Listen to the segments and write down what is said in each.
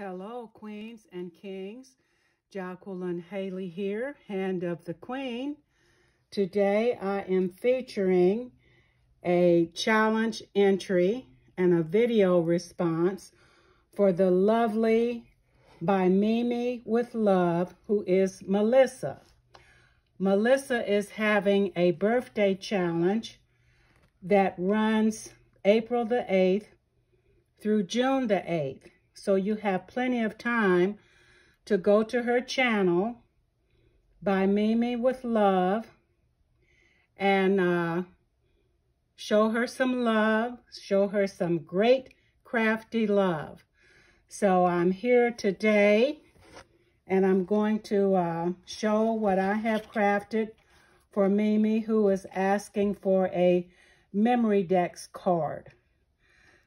Hello, queens and kings. Jacqueline Haley here, Hand of the Queen. Today I am featuring a challenge entry and a video response for the lovely by Mimi with Love, who is Melissa. Melissa is having a birthday challenge that runs April the 8th through June the 8th. So you have plenty of time to go to her channel by Mimi with Love and show her some love, show her some great crafty love. So I'm here today and I'm going to show what I have crafted for Mimi, who is asking for a memory decks card.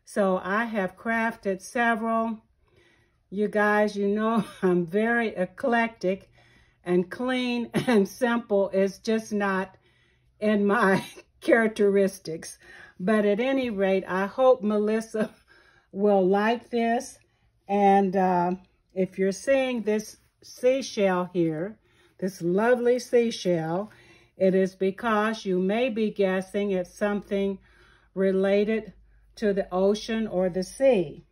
So I have crafted several. You guys, you know I'm very eclectic, and clean and simple is just not in my characteristics. But at any rate, I hope Melissa will like this. And if you're seeing this seashell here, this lovely seashell, it is because you may be guessing it's something related to the ocean or the sea.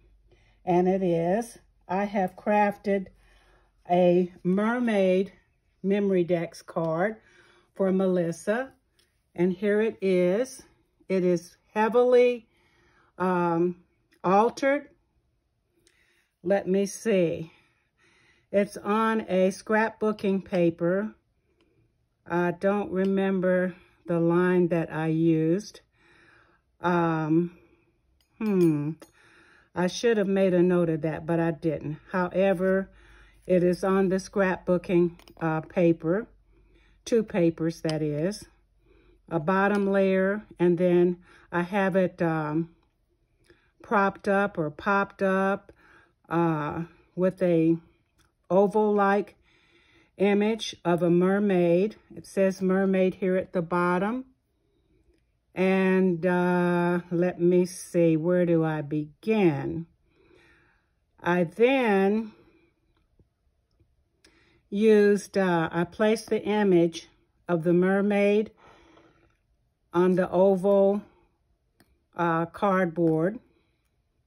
And it is. I have crafted a Mermaid memory decks card for Melissa. And here it is. It is heavily altered. Let me see. It's on a scrapbooking paper. I don't remember the line that I used. I should have made a note of that, but I didn't. However, it is on the scrapbooking paper, 2 papers that is, a bottom layer, and then I have it propped up or popped up with a oval-like image of a mermaid. It says mermaid here at the bottom. And let me see, where do I begin? I then used, I placed the image of the mermaid on the oval cardboard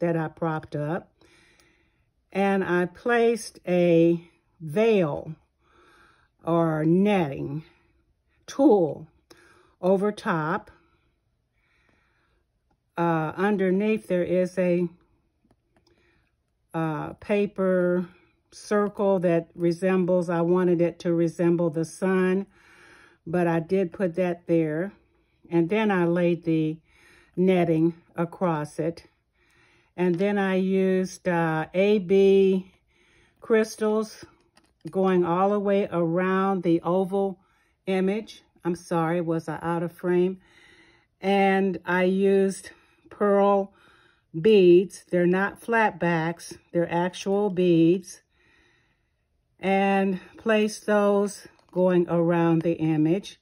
that I propped up. And I placed a veil or netting tulle over top. Underneath there is a paper circle that resembles, I wanted it to resemble the sun, but I did put that there. And then I laid the netting across it. And then I used AB crystals going all the way around the oval image. I'm sorry, was I out of frame? And I used pearl beads. They're not flat backs, they're actual beads. And place those going around the image.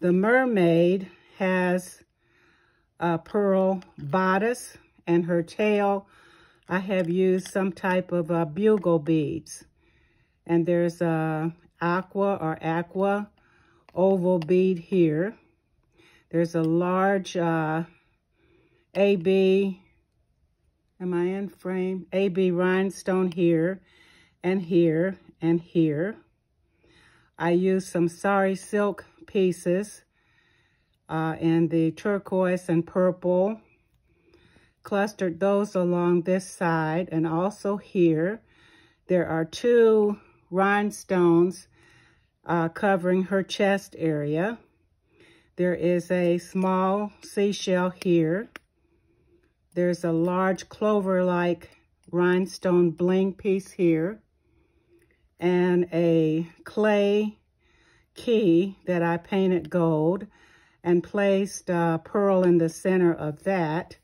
The mermaid has a pearl bodice, and her tail, I have used some type of bugle beads. And there's a aqua oval bead here. There's a large AB, am I in frame? AB rhinestone here, and here, and here. I used some sari silk pieces in the turquoise and purple. Clustered those along this side, and also here. There are 2 rhinestones covering her chest area. There is a small seashell here. There's a large clover-like rhinestone bling piece here. And a clay key that I painted gold and placed pearl in the center of that.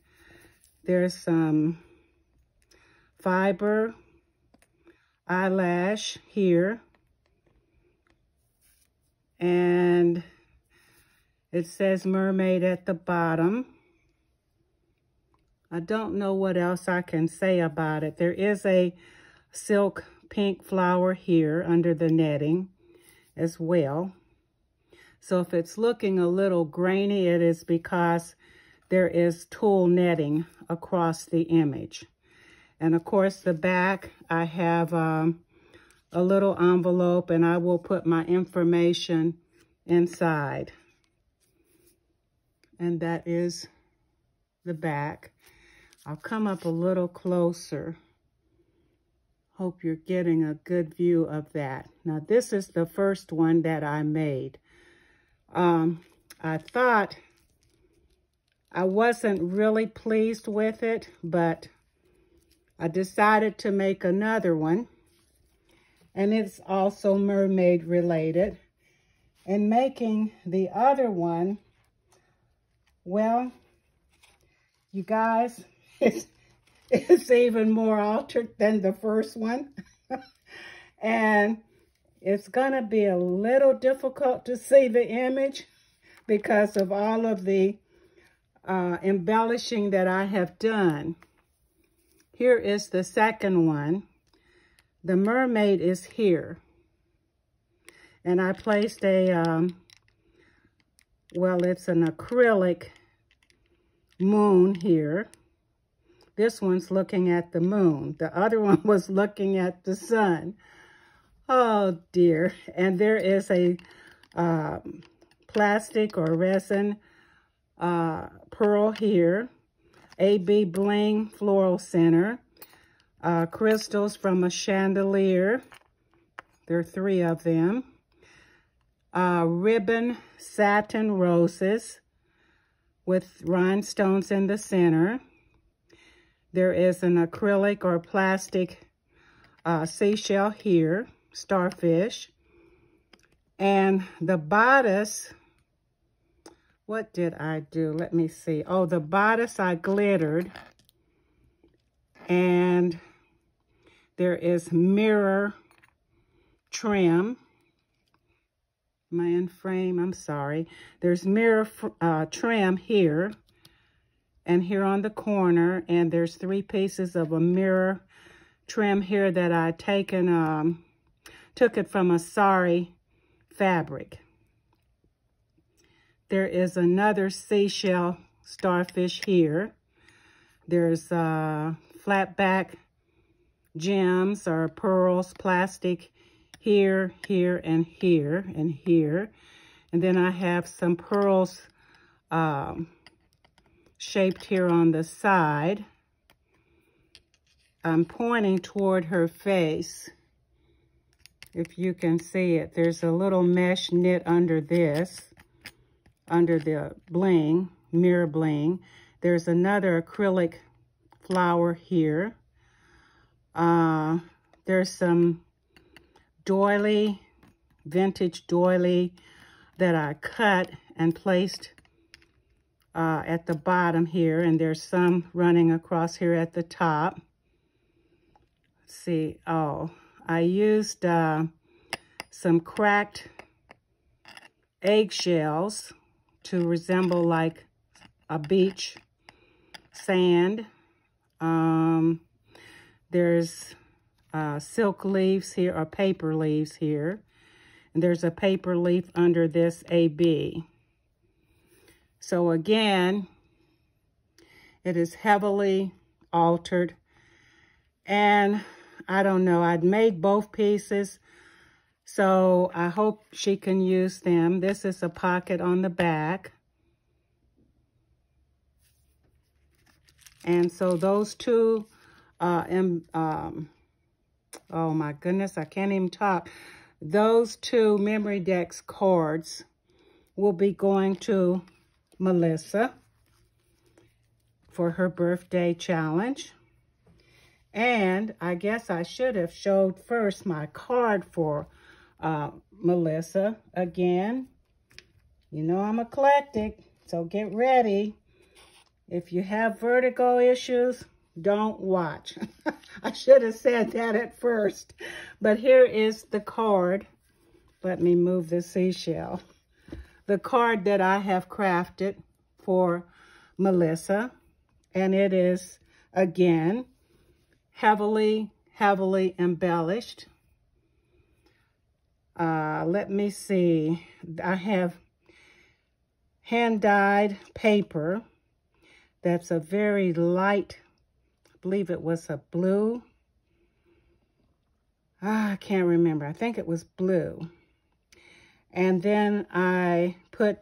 There's some fiber eyelash here. And it says mermaid at the bottom. I don't know what else I can say about it. There is a silk pink flower here under the netting as well. So if it's looking a little grainy, it is because there is tulle netting across the image. And of course, the back, I have a little envelope, and I will put my information inside. And that is the back. I'll come up a little closer. Hope you're getting a good view of that. Now, this is the first one that I made. I thought I wasn't really pleased with it, but I decided to make another one. And it's also mermaid related. And making the other one, well, you guys, it's even more altered than the first one. And it's gonna be a little difficult to see the image because of all of the embellishing that I have done. Here is the second one. The mermaid is here. And I placed a, well, it's an acrylic moon here. This one's looking at the moon. The other one was looking at the sun. Oh dear. And there is a plastic or resin pearl here. AB Bling Floral Center. Crystals from a chandelier. There are 3 of them. Ribbon satin roses with rhinestones in the center. There is an acrylic or plastic seashell here, starfish. And the bodice, what did I do? Let me see. Oh, the bodice I glittered. And there is mirror trim. Am I in frame? I'm sorry. There's mirror trim here and here on the corner. And there's 3 pieces of a mirror trim here that I took it from a sari fabric. There is another seashell starfish here. There's flat back gems or pearls, plastic here, here, and here, and here. And then I have some pearls shaped here on the side. I'm pointing toward her face. If you can see it, there's a little mesh knit under this, under the bling, mirror bling. There's another acrylic flower here. There's some doily, vintage doily that I cut and placed at the bottom here, and there's some running across here at the top. Let's see, oh, I used some cracked eggshells to resemble like a beach sand. There's silk leaves here, or paper leaves here. And there's a paper leaf under this AB. So again, it is heavily altered. And I don't know, I'd made both pieces, so I hope she can use them. This is a pocket on the back. And so those 2, oh my goodness, I can't even talk. Those 2 Memory Decks cards will be going to Melissa for her birthday challenge. And I guess I should have showed first my card for Melissa. Again, you know I'm eclectic, so get ready. If you have vertigo issues, don't watch. I should have said that at first. But here is the card. Let me move the seashell. The card that I have crafted for Melissa. And it is, again, heavily heavily embellished. Let me see. I have hand-dyed paper that's a very light, I believe it was a blue. I can't remember. I think it was blue. And then I put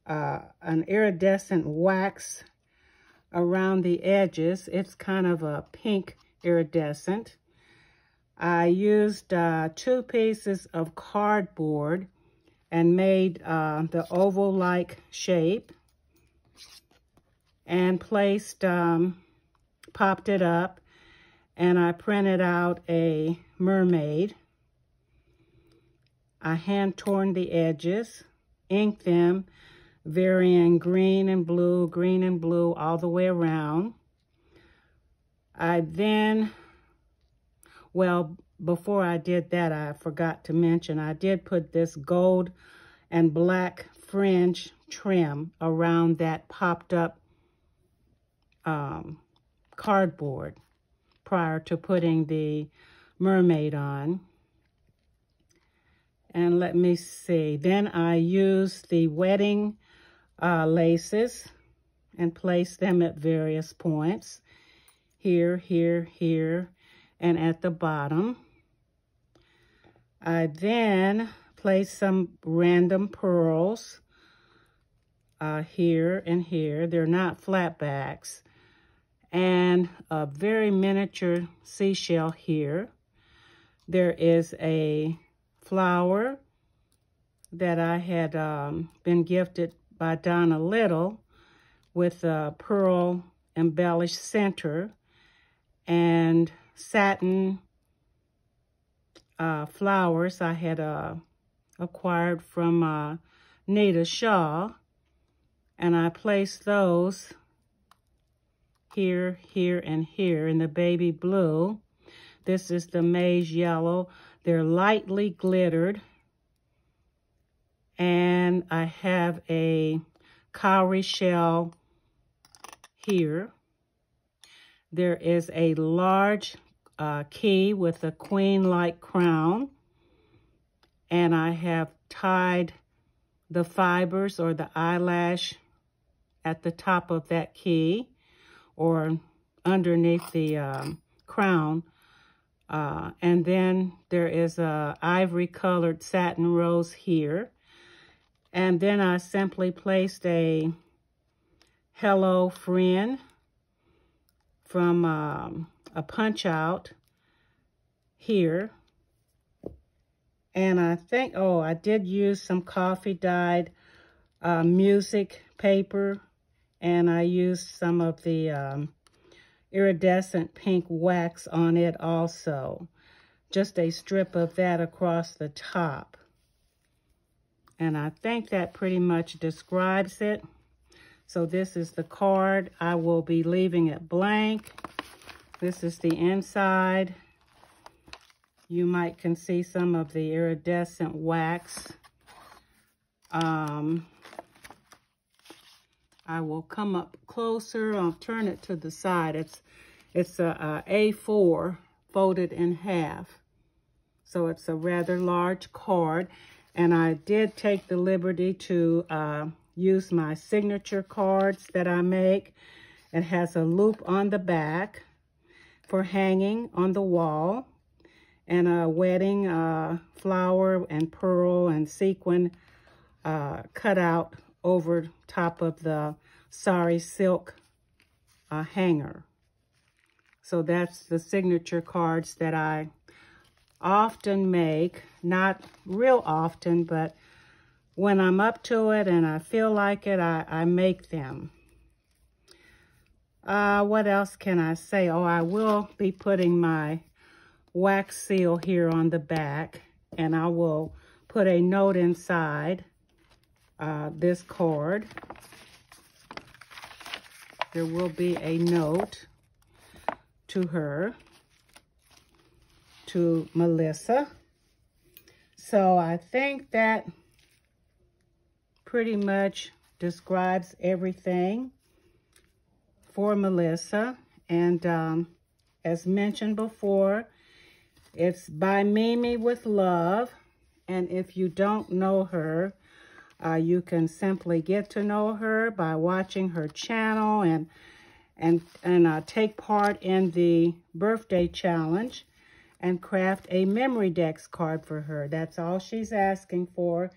an iridescent wax around the edges. It's kind of a pink iridescent. I used 2 pieces of cardboard and made the oval-like shape and placed, popped it up, and I printed out a mermaid. I hand-torn the edges, inked them, varying green and blue all the way around. I then, well, before I did that, I forgot to mention, I did put this gold and black fringe trim around that popped up cardboard prior to putting the mermaid on. And let me see, then I used the wedding laces and placed them at various points, here, here, here, and at the bottom. I then placed some random pearls here and here. They're not flatbacks. And a very miniature seashell here. There is a flower that I had been gifted by Donna Little with a pearl embellished center and satin flowers I had acquired from Nita Shaw, and I placed those here, here, and here in the baby blue. This is the maize yellow. They're lightly glittered, and I have a cowrie shell here. There is a large key with a queen-like crown, and I have tied the fibers or the eyelash at the top of that key or underneath the crown. And then there is a ivory-colored satin rose here. And then I simply placed a Hello Friend from a punch-out here. And I think, oh, I did use some coffee-dyed music paper, and I used some of the iridescent pink wax on it also. Just a strip of that across the top. And I think that pretty much describes it. So this is the card. I will be leaving it blank. This is the inside. You might can see some of the iridescent wax. I will come up closer. I'll turn it to the side. It's a A4 folded in half. So it's a rather large card. And I did take the liberty to use my signature cards that I make. It has a loop on the back for hanging on the wall, and a wedding flower and pearl and sequin cut out over top of the sari silk hanger. So that's the signature cards that I often make. Not real often, but when I'm up to it and I feel like it, I make them. What else can I say? Oh, I will be putting my wax seal here on the back, and I will put a note inside this card. There will be a note to her, to Melissa. So I think that pretty much describes everything for Melissa. And as mentioned before, It's by Mimi with love. And if you don't know her, you can simply get to know her by watching her channel and take part in the birthday challenge and craft a memory dex card for her. That's all she's asking for,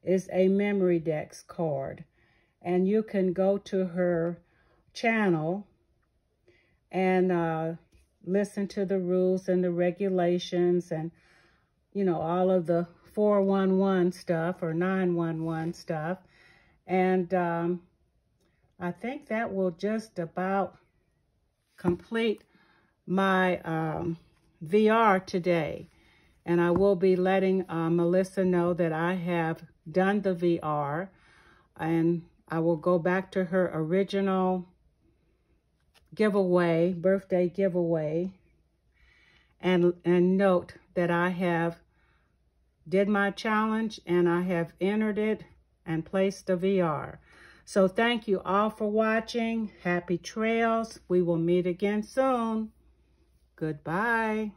is a memory dex card. And you can go to her channel and listen to the rules and the regulations and, you know, all of the 411 stuff or 911 stuff. And I think that will just about complete my VR today. And I will be letting Melissa know that I have done the VR, and I will go back to her original giveaway, birthday giveaway, and note that I have did my challenge and I have entered it and placed the VR. So thank you all for watching. Happy trails. We will meet again soon. Goodbye.